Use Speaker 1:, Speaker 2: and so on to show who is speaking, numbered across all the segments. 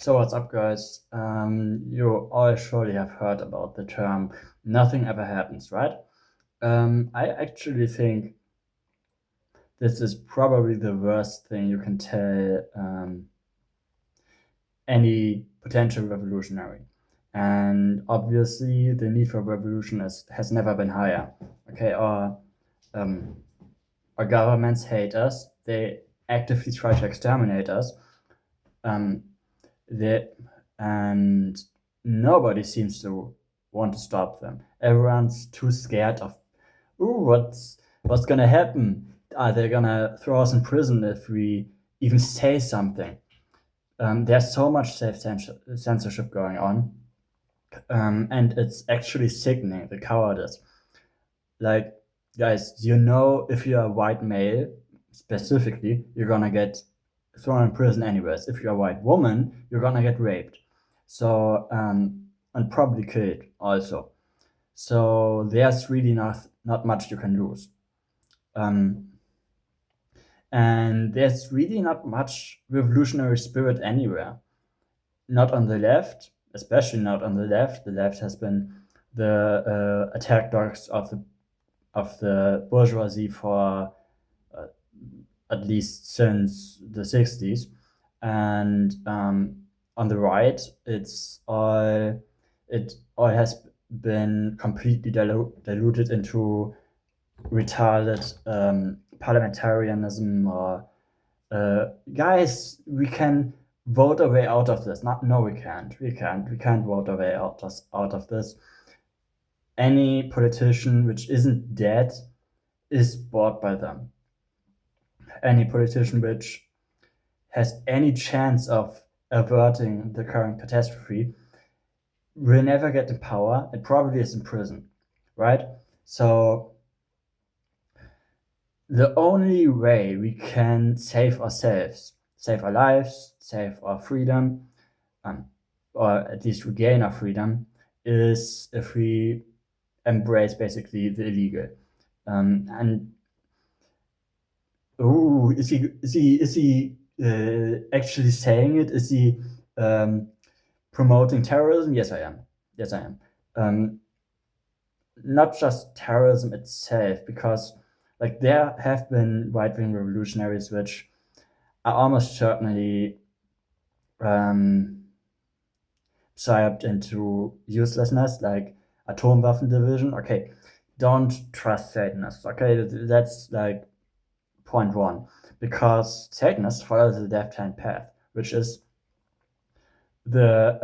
Speaker 1: So what's up, guys? You all surely have heard about the term "nothing ever happens," right? I actually think this is probably the worst thing you can tell any potential revolutionary. And obviously, the need for revolution has never been higher. Okay, um, our governments hate us. They actively try to exterminate us. Um, they, and nobody seems to want to stop them. Everyone's too scared of, ooh, what's gonna happen? Are they gonna throw us in prison if we even say something? There's so much censorship going on, and it's actually sickening, the cowardice. Like, guys, if you're a white male, specifically, you're gonna get thrown in prison anyways. If you're a white woman, you're gonna get raped. So, and probably killed also. So there's really not much you can lose. Um, and there's really not much revolutionary spirit anywhere. Not on the left, especially not on the left. The left has been the attack dogs of the bourgeoisie for uh, at least since the 60s. And on the right, it all has been completely diluted into retarded parliamentarianism or guys, we can vote our way out of this. Not, no, we can't. We can't vote our way out of this. Any politician which isn't dead is bought by them. Any politician which has any chance of averting the current catastrophe will never get in power and probably is in prison, right? So the only way we can save ourselves, save our lives, save our freedom, um, or at least regain our freedom, is if we embrace basically the illegal. And oh, is he actually saying it? Is he promoting terrorism? Yes, I am. Yes, I am. Not just terrorism itself, because like there have been right-wing revolutionaries which are almost certainly um, psyoped into uselessness, like Atomwaffen division. Okay, don't trust Satanists. Okay, that's like point one, because Satanists follow the left-hand path, which is the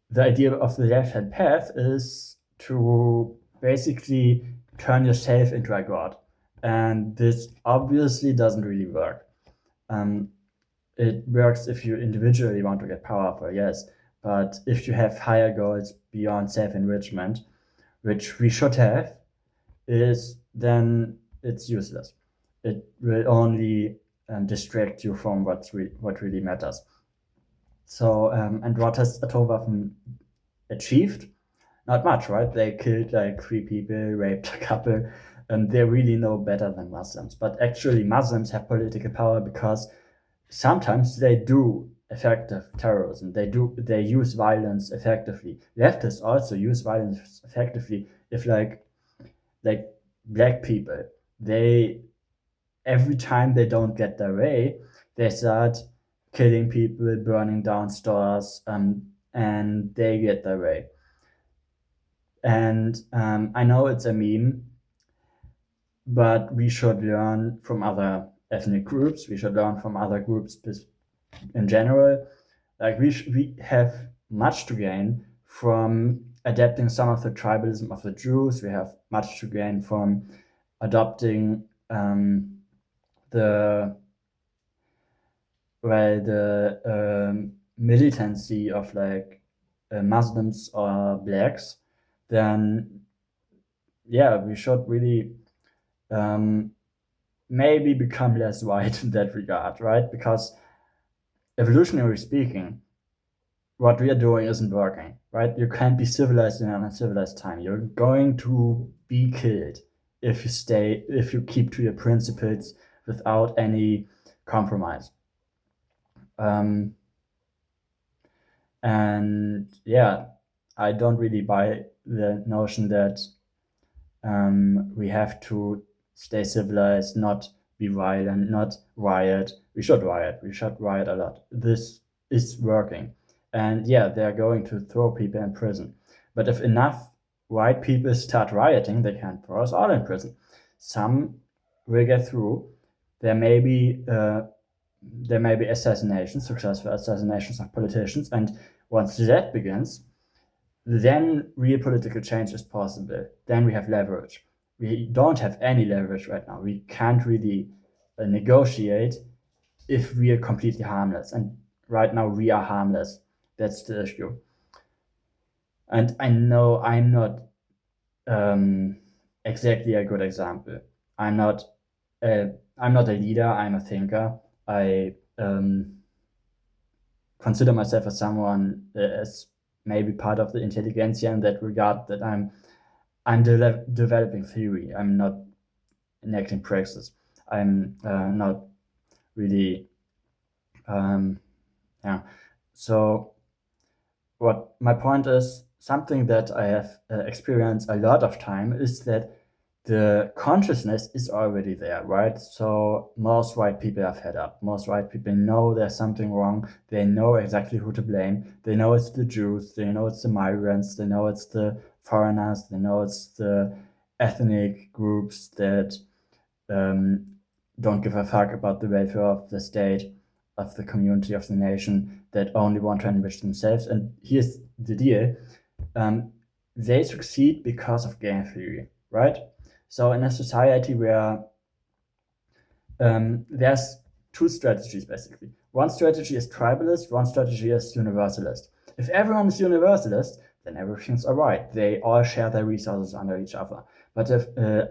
Speaker 1: the idea of the left-hand path is to basically turn yourself into a god, and this obviously doesn't really work. Um, it works if you individually want to get powerful, yes, but if you have higher goals beyond self-enrichment, which we should have, is then it's useless. It will only distract you from what really matters. So, and what has Atomwaffen achieved? Not much, right? They killed like 3 people, raped a couple, and they're really no better than Muslims. But actually, Muslims have political power because sometimes they do effective terrorism. They use violence effectively. Leftists also use violence effectively. If like black people, they every time they don't get their way, they start killing people, burning down stores, and they get their way. And I know it's a meme, but we should learn from other ethnic groups. We should learn from other groups in general. Like we have much to gain from adapting some of the tribalism of the Jews. We have much to gain from adopting the militancy of like Muslims or blacks. Then yeah, we should really um, maybe become less white in that regard, right? Because evolutionary speaking, what we are doing isn't working, right? You can't be civilized in an uncivilized time. You're going to be killed if you keep to your principles without any compromise. And yeah, I don't really buy the notion that we have to stay civilized, not be violent, not riot. We should riot. We should riot a lot. This is working. And yeah, they're going to throw people in prison. But if enough white people start rioting, they can throw us all in prison. Some will get through. There may be assassinations, successful assassinations of politicians, and once that begins, then real political change is possible. Then we have leverage. We don't have any leverage right now. We can't really negotiate if we are completely harmless. And right now we are harmless. That's the issue. And I know I'm not exactly a good example. I'm not a leader. I'm a thinker. I consider myself as someone as maybe part of the intelligentsia in that regard, that I'm developing theory. I'm not enacting praxis. I'm not really yeah. So what my point is, something that I have experienced a lot of time is that the consciousness is already there, right? So most white people are fed up. Most white people know there's something wrong. They know exactly who to blame. They know it's the Jews. They know it's the migrants. They know it's the foreigners. They know it's the ethnic groups that don't give a fuck about the welfare of the state, of the community, of the nation, that only want to enrich themselves. And here's the deal. They succeed because of game theory, right? So in a society where there's two strategies basically. One strategy is tribalist, one strategy is universalist. If everyone is universalist, then everything's all right. They all share their resources under each other. But if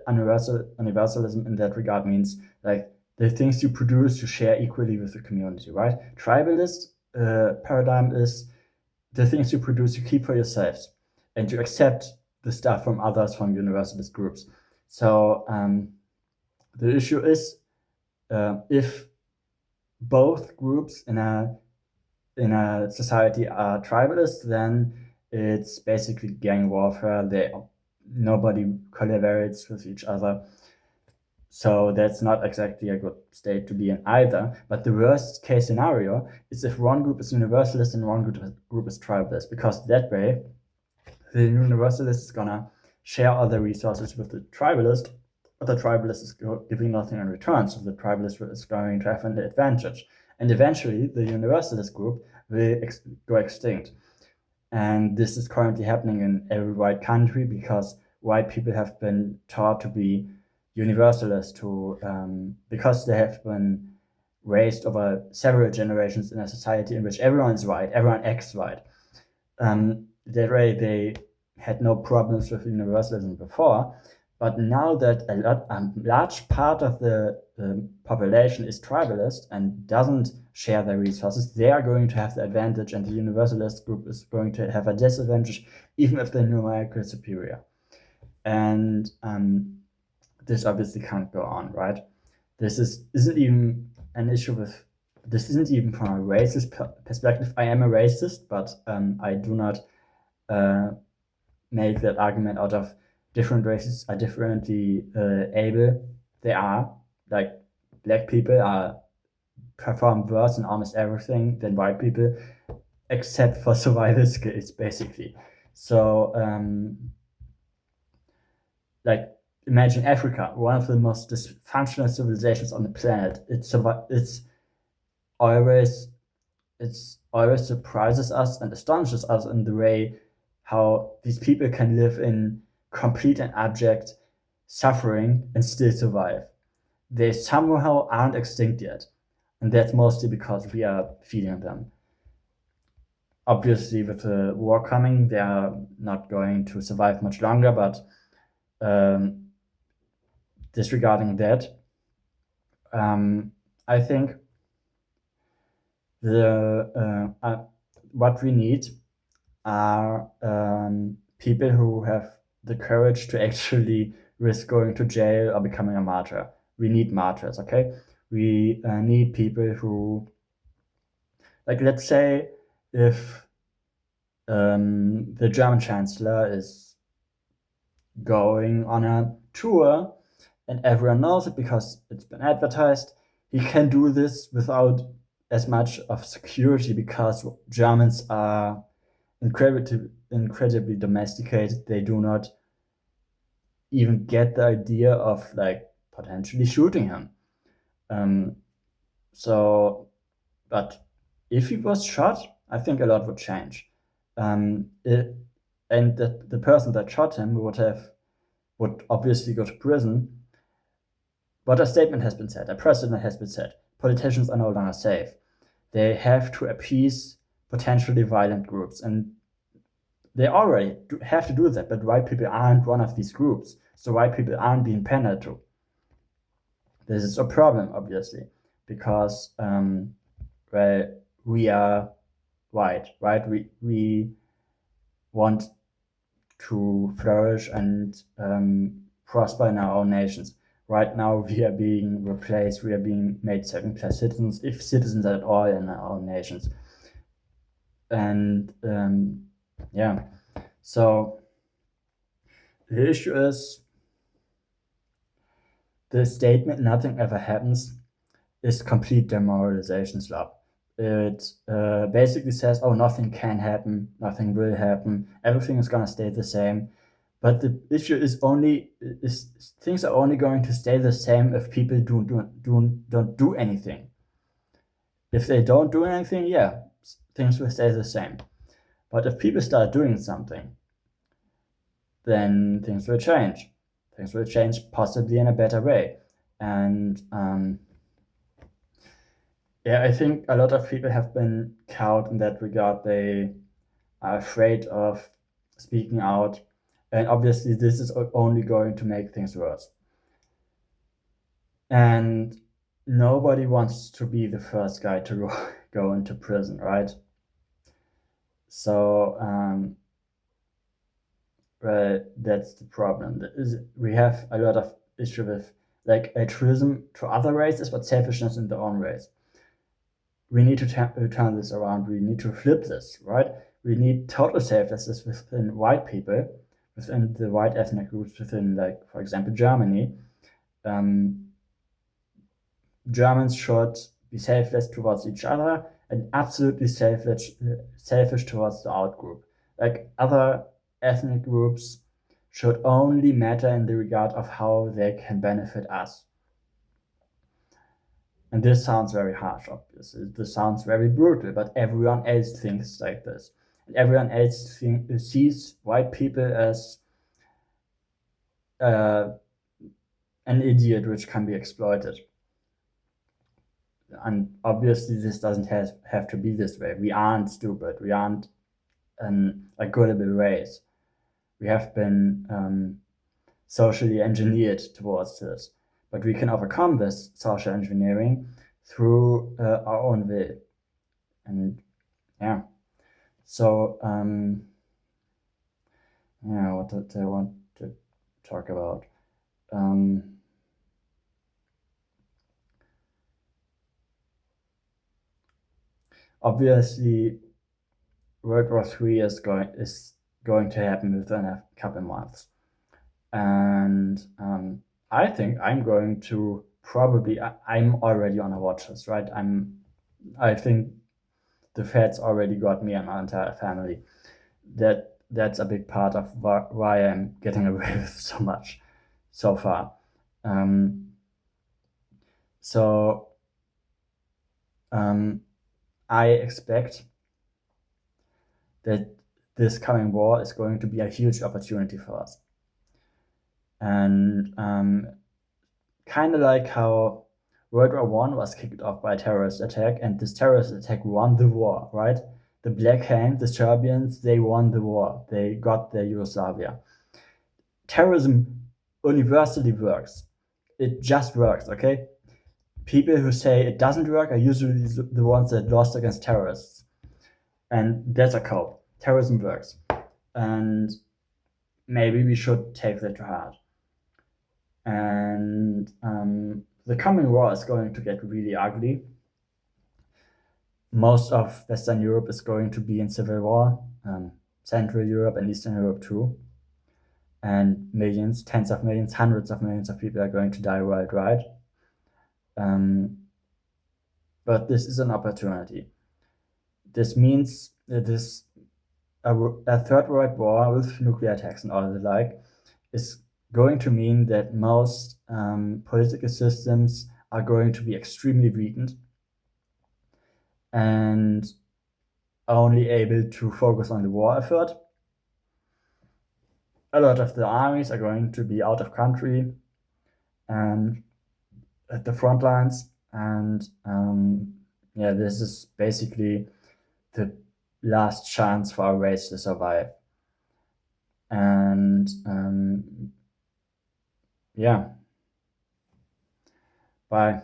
Speaker 1: universalism in that regard means like the things you produce you share equally with the community, right? Tribalist paradigm is the things you produce you keep for yourselves, and you accept the stuff from others, from universalist groups. So the issue is if both groups in a society are tribalist, then it's basically gang warfare. Nobody collaborates with each other. So that's not exactly a good state to be in either. But the worst case scenario is if one group is universalist and one group is tribalist, because that way the universalist is gonna share all the resources with the tribalist, but the tribalist is giving nothing in return, so the tribalist is going to have an advantage. And eventually, the universalist group will go extinct. And this is currently happening in every white country because white people have been taught to be universalist, because they have been raised over several generations in a society in which everyone is white, everyone acts white. That way, they had no problems with universalism before, but now that a large part of the population is tribalist and doesn't share their resources, they are going to have the advantage, and the universalist group is going to have a disadvantage, even if they're numerically superior. And this obviously can't go on, right? This isn't even an issue with. This isn't even from a racist perspective. I am a racist, but I do not make that argument out of different races are differently able. They are, like, black people perform worse in almost everything than white people, except for survival skills, basically. So like, imagine Africa, one of the most dysfunctional civilizations on the planet. It's always surprises us and astonishes us in the way how these people can live in complete and abject suffering and still survive. They somehow aren't extinct yet, and that's mostly because we are feeding them. Obviously, with the war coming, they are not going to survive much longer, but disregarding that, I think what we need are people who have the courage to actually risk going to jail or becoming a martyr. We need martyrs, okay? We need people who Like, let's say if the German Chancellor is going on a tour and everyone knows it because it's been advertised, he can do this without as much of security because Germans are incredibly domesticated. They do not even get the idea of like potentially shooting him. But if he was shot, I think a lot would change. And the person that shot him would obviously go to prison. But a statement has been said, a precedent has been set. Politicians are no longer safe. They have to appease potentially violent groups, and they already have to do that. But white people aren't one of these groups, so white people aren't being pandered to. This is a problem, obviously, because well, we are white, right? We want to flourish and prosper in our own nations. Right now, we are being replaced. We are being made second-class citizens, if citizens at all, in our own nations. And yeah, so the issue is the statement "nothing ever happens" is complete demoralization slap. It basically says, "Oh, nothing can happen, nothing will happen, everything is gonna stay the same." But the issue is things are only going to stay the same if people don't do anything. If they don't do anything, yeah, things will stay the same. But if people start doing something, then things will change. Things will change possibly in a better way. And yeah, I think a lot of people have been cowed in that regard. They are afraid of speaking out. And obviously, this is only going to make things worse. And nobody wants to be the first guy to go into prison, right? So, well, that's the problem. We have a lot of issue with like altruism to other races, but selfishness in their own race. We need to turn this around. We need to flip this, right? We need total selflessness within white people, within the white ethnic groups, within, like, for example, Germany. Germans should be selfless towards each other and absolutely selfish towards the outgroup. Like, other ethnic groups should only matter in the regard of how they can benefit us. And this sounds very harsh, obviously. This sounds very brutal, but everyone else thinks like this. And everyone else sees white people as an idiot which can be exploited. And obviously, this doesn't have to be this way. We aren't stupid. We aren't a gullible race. We have been socially engineered towards this. But we can overcome this social engineering through our own will. And yeah. So, yeah, what did I want to talk about? Obviously, World War III is going to happen within a couple months, and I think I'm going to probably. I'm already on a watch list, right? I think the feds already got me and my entire family. That's a big part of why I'm getting away with so much so far. So I expect that this coming war is going to be a huge opportunity for us. And kind of like how World War I was kicked off by a terrorist attack, and this terrorist attack won the war, right? The Black Hand, the Serbians, they won the war. They got their Yugoslavia. Terrorism universally works. It just works, okay? People who say it doesn't work are usually the ones that lost against terrorists. And that's a cope. Terrorism works. And maybe we should take that to heart. And the coming war is going to get really ugly. most of Western Europe is going to be in civil war, Central Europe and Eastern Europe too. And millions, tens of millions, hundreds of millions of people are going to die worldwide. But this is an opportunity. This means that a third world war with nuclear attacks and all the like is going to mean that most political systems are going to be extremely weakened and only able to focus on the war effort. A lot of the armies are going to be out of country and at the front lines, and yeah, this is basically the last chance for our race to survive. And yeah, bye.